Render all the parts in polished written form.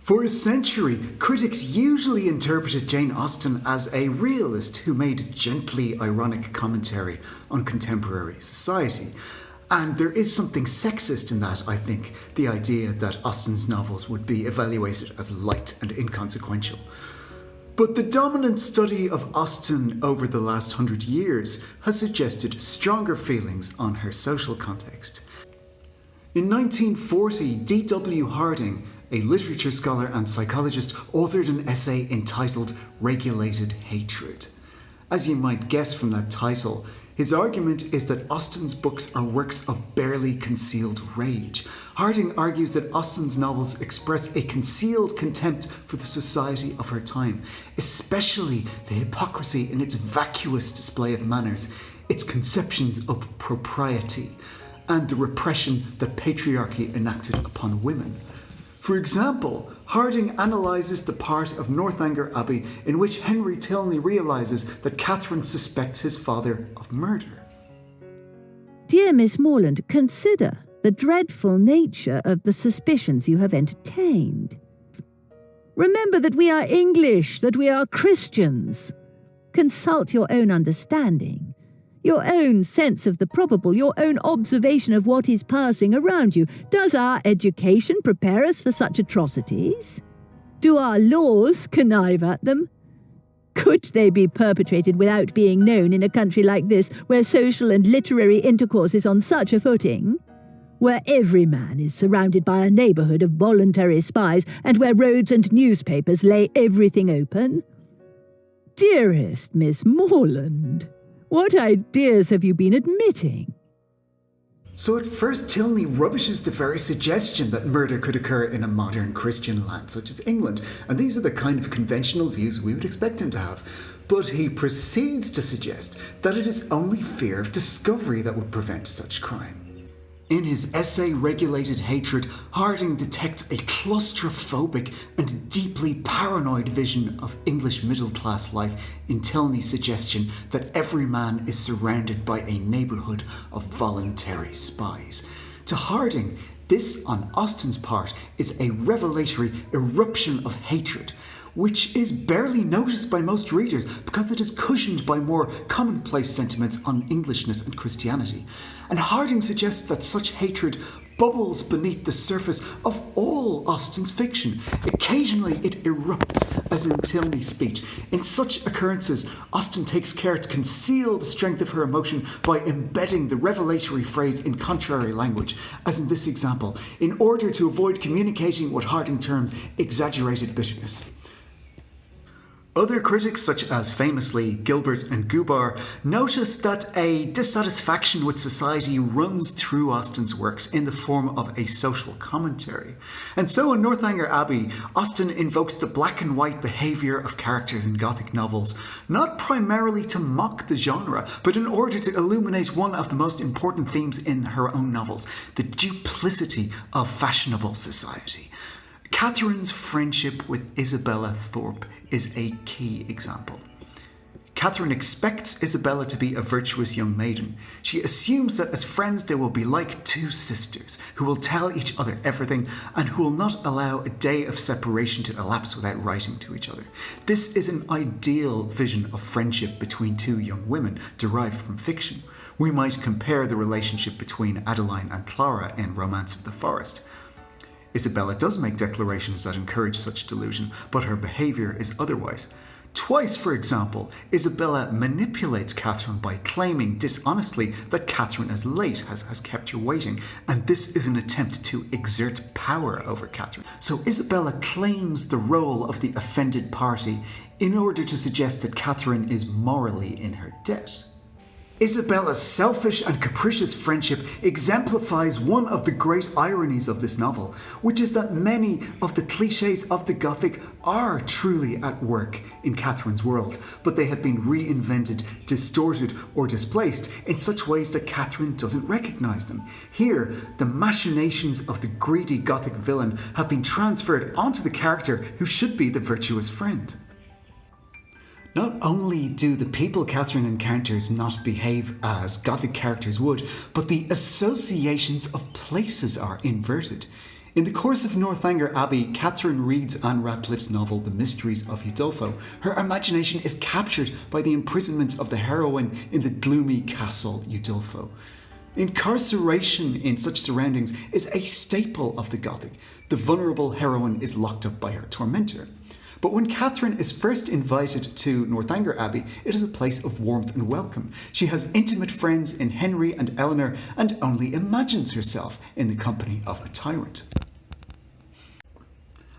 For a century, critics usually interpreted Jane Austen as a realist who made gently ironic commentary on contemporary society. And there is something sexist in that, I think, the idea that Austen's novels would be evaluated as light and inconsequential. But the dominant study of Austen over the last 100 years has suggested stronger feelings on her social context. In 1940, D.W. Harding, a literature scholar and psychologist, authored an essay entitled Regulated Hatred. As you might guess from that title, his argument is that Austen's books are works of barely concealed rage. Harding argues that Austen's novels express a concealed contempt for the society of her time, especially the hypocrisy in its vacuous display of manners, its conceptions of propriety, and the repression that patriarchy enacted upon women. For example, Harding analyses the part of Northanger Abbey in which Henry Tilney realises that Catherine suspects his father of murder. Dear Miss Morland, consider the dreadful nature of the suspicions you have entertained. Remember that we are English, that we are Christians. Consult your own understanding, your own sense of the probable, your own observation of what is passing around you. Does our education prepare us for such atrocities? Do our laws connive at them? Could they be perpetrated without being known in a country like this, where social and literary intercourse is on such a footing? Where every man is surrounded by a neighbourhood of voluntary spies, and where roads and newspapers lay everything open? Dearest Miss Morland, what ideas have you been admitting? So at first Tilney rubbishes the very suggestion that murder could occur in a modern Christian land such as England, and these are the kind of conventional views we would expect him to have. But he proceeds to suggest that it is only fear of discovery that would prevent such crime. In his essay Regulated Hatred, Harding detects a claustrophobic and deeply paranoid vision of English middle-class life in Tilney's suggestion that every man is surrounded by a neighbourhood of voluntary spies. To Harding, this, on Austen's part, is a revelatory eruption of hatred, which is barely noticed by most readers because it is cushioned by more commonplace sentiments on Englishness and Christianity. And Harding suggests that such hatred bubbles beneath the surface of all Austen's fiction. Occasionally it erupts, as in Tilney's speech. In such occurrences, Austen takes care to conceal the strength of her emotion by embedding the revelatory phrase in contrary language, as in this example, in order to avoid communicating what Harding terms exaggerated bitterness. Other critics, such as famously Gilbert and Gubar, notice that a dissatisfaction with society runs through Austen's works in the form of a social commentary. And so in Northanger Abbey, Austen invokes the black and white behaviour of characters in Gothic novels, not primarily to mock the genre, but in order to illuminate one of the most important themes in her own novels, the duplicity of fashionable society. Catherine's friendship with Isabella Thorpe is a key example. Catherine expects Isabella to be a virtuous young maiden. She assumes that as friends they will be like two sisters who will tell each other everything and who will not allow a day of separation to elapse without writing to each other. This is an ideal vision of friendship between two young women derived from fiction. We might compare the relationship between Adeline and Clara in Romance of the Forest. Isabella does make declarations that encourage such delusion, but her behaviour is otherwise. Twice, for example, Isabella manipulates Catherine by claiming dishonestly that Catherine is late, has kept her waiting, and this is an attempt to exert power over Catherine. So Isabella claims the role of the offended party in order to suggest that Catherine is morally in her debt. Isabella's selfish and capricious friendship exemplifies one of the great ironies of this novel, which is that many of the clichés of the Gothic are truly at work in Catherine's world, but they have been reinvented, distorted, or displaced in such ways that Catherine doesn't recognise them. Here, the machinations of the greedy Gothic villain have been transferred onto the character who should be the virtuous friend. Not only do the people Catherine encounters not behave as Gothic characters would, but the associations of places are inverted. In the course of Northanger Abbey, Catherine reads Anne Radcliffe's novel The Mysteries of Udolpho. Her imagination is captured by the imprisonment of the heroine in the gloomy castle Udolpho. Incarceration in such surroundings is a staple of the Gothic. The vulnerable heroine is locked up by her tormentor. But when Catherine is first invited to Northanger Abbey, it is a place of warmth and welcome. She has intimate friends in Henry and Eleanor and only imagines herself in the company of a tyrant.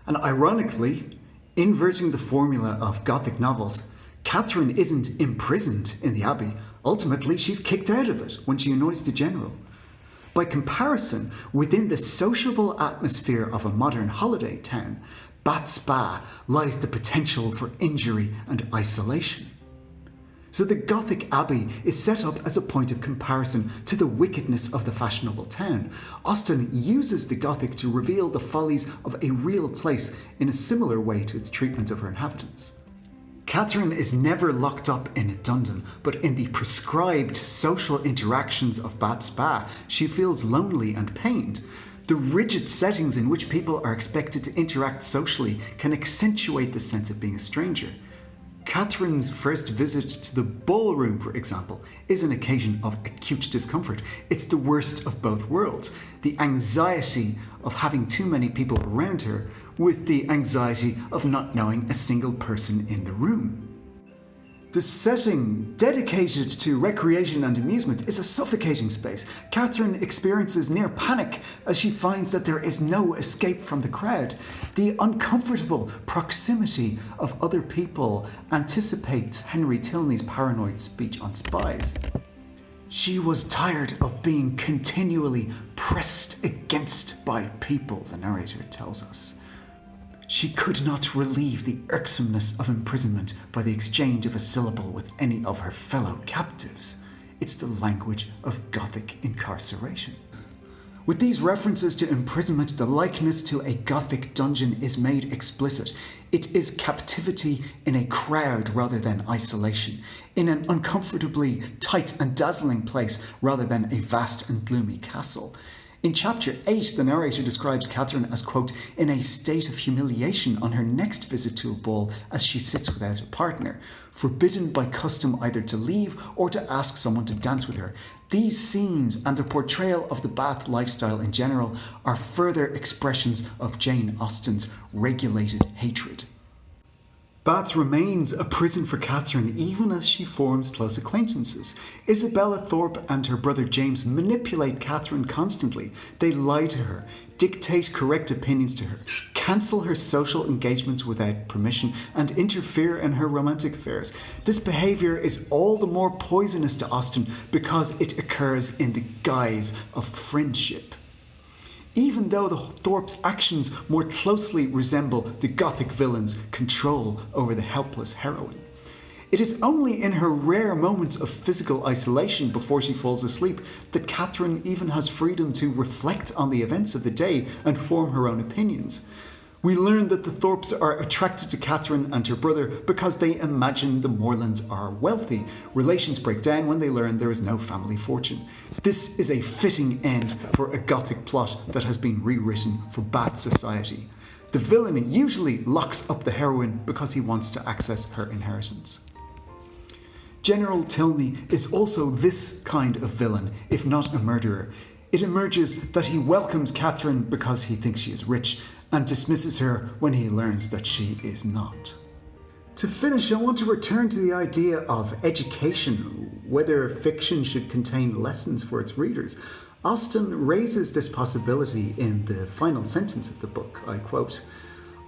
And ironically, inverting the formula of Gothic novels, Catherine isn't imprisoned in the Abbey. Ultimately, she's kicked out of it when she annoys the general. By comparison, within the sociable atmosphere of a modern holiday town, Bath Spa lies the potential for injury and isolation. So the Gothic Abbey is set up as a point of comparison to the wickedness of the fashionable town. Austen uses the Gothic to reveal the follies of a real place in a similar way to its treatment of her inhabitants. Catherine is never locked up in a dungeon, but in the prescribed social interactions of Bath Spa, she feels lonely and pained. The rigid settings in which people are expected to interact socially can accentuate the sense of being a stranger. Catherine's first visit to the ballroom, for example, is an occasion of acute discomfort. It's the worst of both worlds. The anxiety of having too many people around her with the anxiety of not knowing a single person in the room. The setting, dedicated to recreation and amusement, is a suffocating space. Catherine experiences near panic as she finds that there is no escape from the crowd. The uncomfortable proximity of other people anticipates Henry Tilney's paranoid speech on spies. She was tired of being continually pressed against by people, the narrator tells us. She could not relieve the irksomeness of imprisonment by the exchange of a syllable with any of her fellow captives. It's the language of Gothic incarceration. With these references to imprisonment, the likeness to a Gothic dungeon is made explicit. It is captivity in a crowd rather than isolation, in an uncomfortably tight and dazzling place rather than a vast and gloomy castle. In chapter 8, the narrator describes Catherine as, quote, in a state of humiliation on her next visit to a ball as she sits without a partner, forbidden by custom either to leave or to ask someone to dance with her. These scenes and the portrayal of the Bath lifestyle in general are further expressions of Jane Austen's regulated hatred. Bath remains a prison for Catherine even as she forms close acquaintances. Isabella Thorpe and her brother James manipulate Catherine constantly. They lie to her, dictate correct opinions to her, cancel her social engagements without permission, and interfere in her romantic affairs. This behaviour is all the more poisonous to Austen because it occurs in the guise of friendship. Even though the Thorpe's actions more closely resemble the Gothic villain's control over the helpless heroine. It is only in her rare moments of physical isolation before she falls asleep that Catherine even has freedom to reflect on the events of the day and form her own opinions. We learn that the Thorpes are attracted to Catherine and her brother because they imagine the Morlands are wealthy. Relations break down when they learn there is no family fortune. This is a fitting end for a Gothic plot that has been rewritten for Bath society. The villain usually locks up the heroine because he wants to access her inheritance. General Tilney is also this kind of villain, if not a murderer. It emerges that he welcomes Catherine because he thinks she is rich, and dismisses her when he learns that she is not. To finish, I want to return to the idea of education, whether fiction should contain lessons for its readers. Austen raises this possibility in the final sentence of the book. I quote,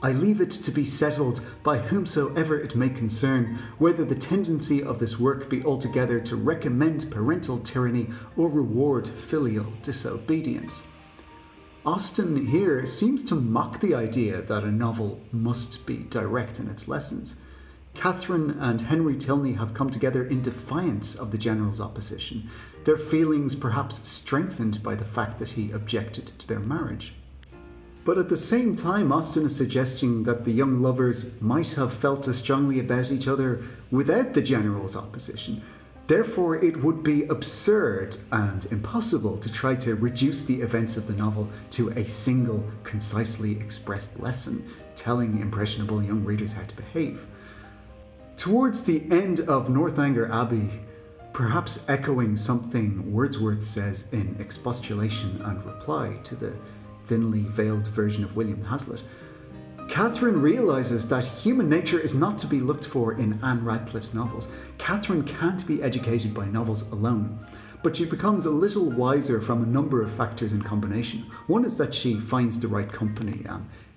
"I leave it to be settled by whomsoever it may concern, whether the tendency of this work be altogether to recommend parental tyranny or reward filial disobedience." Austen here seems to mock the idea that a novel must be direct in its lessons. Catherine and Henry Tilney have come together in defiance of the general's opposition, their feelings perhaps strengthened by the fact that he objected to their marriage. But at the same time, Austen is suggesting that the young lovers might have felt as strongly about each other without the general's opposition. Therefore, it would be absurd and impossible to try to reduce the events of the novel to a single, concisely expressed lesson, telling impressionable young readers how to behave. Towards the end of Northanger Abbey, perhaps echoing something Wordsworth says in Expostulation and Reply to the thinly veiled version of William Hazlitt, Catherine realises that human nature is not to be looked for in Anne Radcliffe's novels. Catherine can't be educated by novels alone, but she becomes a little wiser from a number of factors in combination. One is that she finds the right company.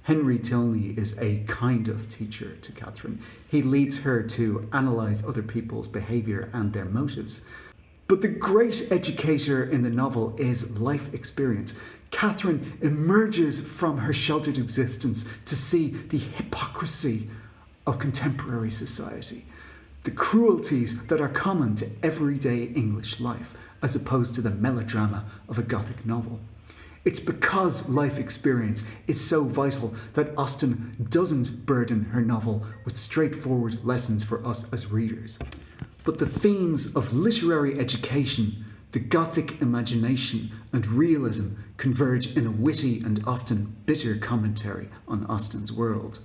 Henry Tilney is a kind of teacher to Catherine. He leads her to analyse other people's behaviour and their motives. But the great educator in the novel is life experience. Catherine emerges from her sheltered existence to see the hypocrisy of contemporary society, the cruelties that are common to everyday English life, as opposed to the melodrama of a Gothic novel. It's because life experience is so vital that Austen doesn't burden her novel with straightforward lessons for us as readers. But the themes of literary education, the Gothic imagination, and realism converge in a witty and often bitter commentary on Austen's world.